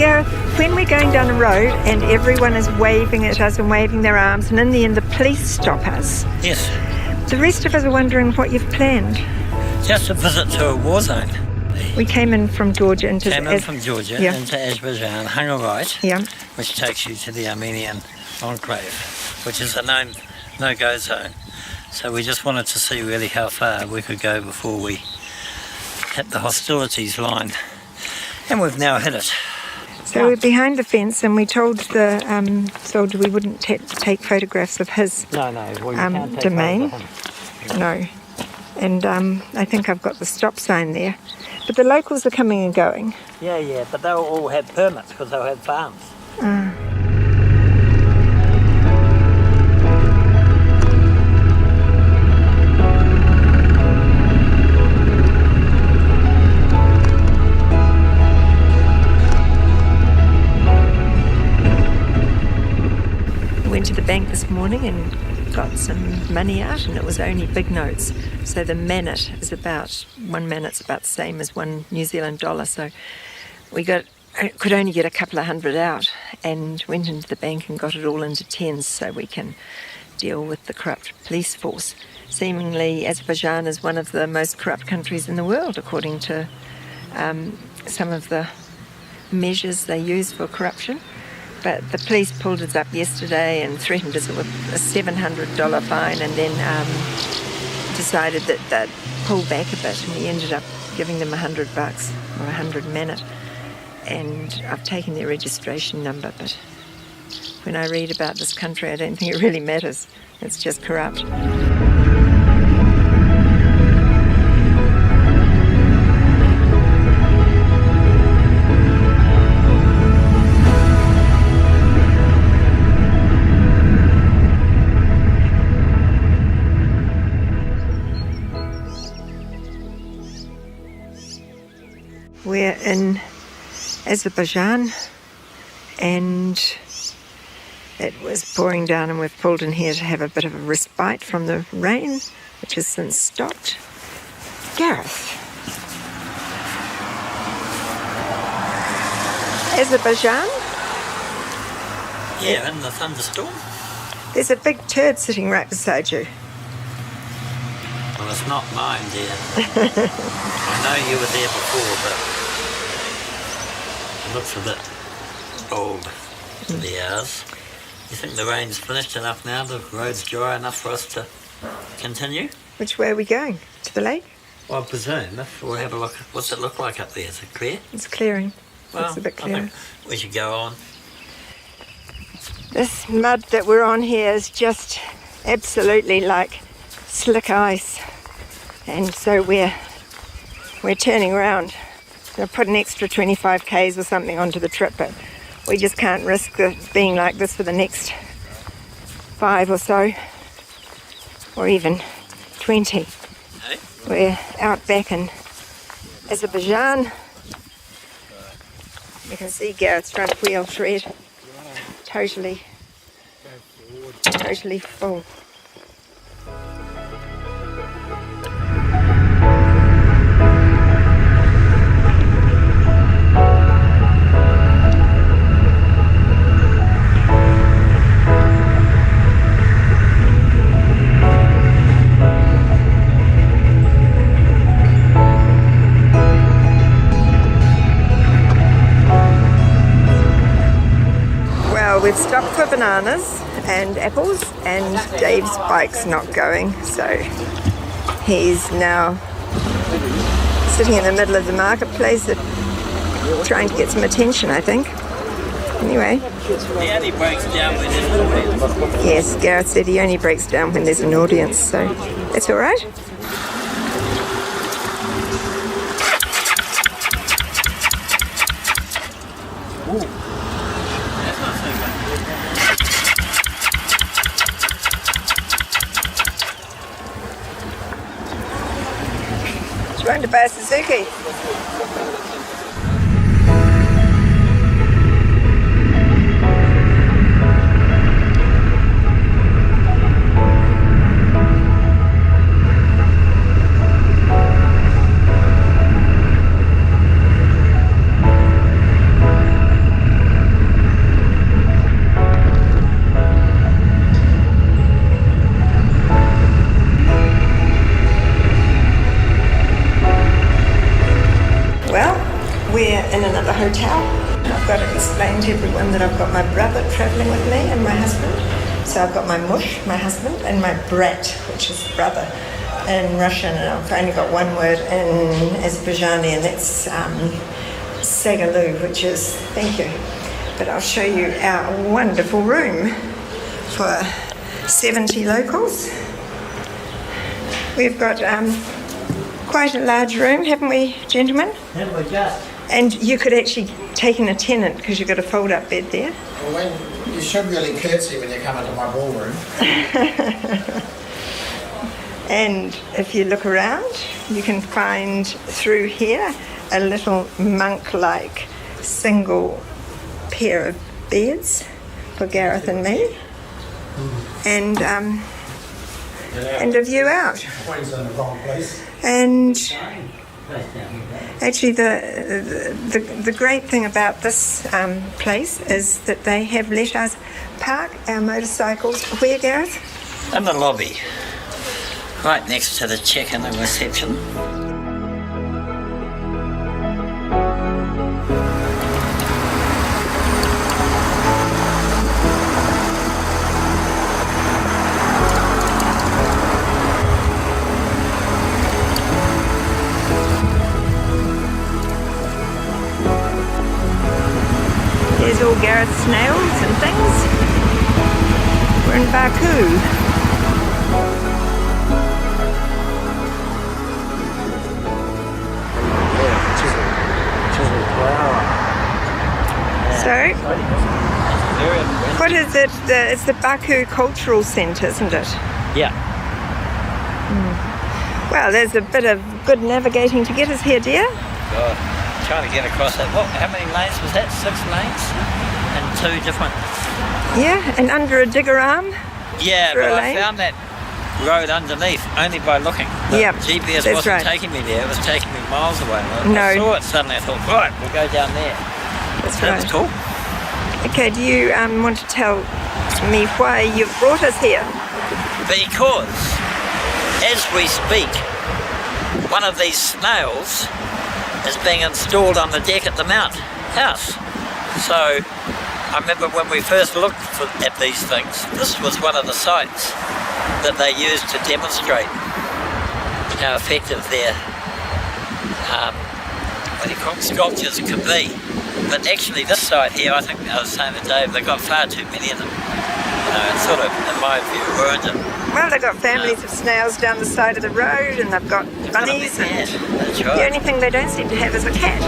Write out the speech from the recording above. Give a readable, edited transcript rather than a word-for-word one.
Gareth, when we're going down a road and everyone is waving at us and waving their arms, and in the end the police stop us. Yes. The rest of us are wondering what you've planned. Just a visit to a war zone. We came in from Georgia into into Azerbaijan, hung a right, which takes you to the Armenian enclave, which is a known no-go zone. So we just wanted to see really how far we could go before we hit the hostilities line. And we've now hit it. So we're behind the fence, and we told the soldier we wouldn't take photographs of his domain. No. And I think I've got the stop sign there. But the locals are coming and going. Yeah, but they'll all have permits because they'll have farms. Went to the bank this morning and got some money out, and it was only big notes. So the minute is about, 1 minute's about the same as $1 New Zealand dollar. So we could only get a couple of hundred out, and went into the bank and got it all into tens so we can deal with the corrupt police force. Seemingly Azerbaijan is one of the most corrupt countries in the world, according to some of the measures they use for corruption. But the police pulled us up yesterday and threatened us with a $700 fine, and then decided that they'd pull back a bit, and we ended up giving them $100 or 100 minute. And I've taken their registration number, but when I read about this country, I don't think it really matters. It's just corrupt. We're in Azerbaijan, and it was pouring down, and we've pulled in here to have a bit of a respite from the rain, which has since stopped. Gareth. Azerbaijan? Yeah, in the thunderstorm. There's a big turd sitting right beside you. Well, it's not mine, dear. I know you were there before, but it looks a bit old to be ours. You think the rain's finished enough now, the road's dry enough for us to continue? Which way are we going? To the lake? Well, I presume. We'll have a look. What's it look like up there? Is it clear? It's clearing. Well, it's a bit clearer. I think we should go on. This mud that we're on here is just absolutely like slick ice. And so we're turning around. We'll put an extra 25 k's or something onto the trip, but we just can't risk it being like this for the next 5 or so, or even 20. Hey? We're out back in Azerbaijan. You can see Gareth's front wheel tread totally full. We've stopped for bananas and apples, and Dave's bike's not going, so he's now sitting in the middle of the marketplace trying to get some attention, I think. Anyway. He only breaks down when there's an audience. Yes, Gareth said he only breaks down when there's an audience, so that's all right. Trying to buy a Suzuki. another hotel. I've got to explain to everyone that I've got my brother travelling with me and my husband. So I've got my mush, my husband, and my brat, which is brother, in Russian, and I've only got one word in Azerbaijani, and that's Sagalu, which is thank you. But I'll show you our wonderful room for 70 locals. We've got quite a large room, haven't we, gentlemen? Have we just? And you could actually take in a tenant because you've got a fold-up bed there. Well, you should really curtsy when you come into my ballroom. And if you look around, you can find through here a little monk-like single pair of beds for Gareth and me, and a view out. And actually, the great thing about this place is that they have let us park our motorcycles. Where, Gareth? In the lobby, right next to the check-in and reception. There's all Gareth's snails and things. We're in Baku. So, what is it? It's the Baku Cultural Centre, isn't it? Yeah. Well, there's a bit of good navigating to get us here, dear. God, trying to get across that. What? How many lanes was that? 6 lanes, and 2 different. Yeah, and under a digger arm. Yeah, through but a I lane. found that road underneath only by looking. The Yep, GPS that's wasn't right. taking me there. It was taking me miles away. No. I saw it suddenly. I thought, right, we'll go down there. That's That was right. cool. Okay, do you want to tell me why you've brought us here? Because, as we speak, one of these snails is being installed on the deck at the Mount house. So, I remember when we first looked at these things, this was one of the sites that they used to demonstrate how effective their sculptures could be. But actually this site here, I think I was saying to Dave, they've got far too many of them. It's sort of, in my view, ruined it. Well, they've got families of snails down the side of the road, and they've got bunnies, and That's the right. only thing they don't seem to have is a cat.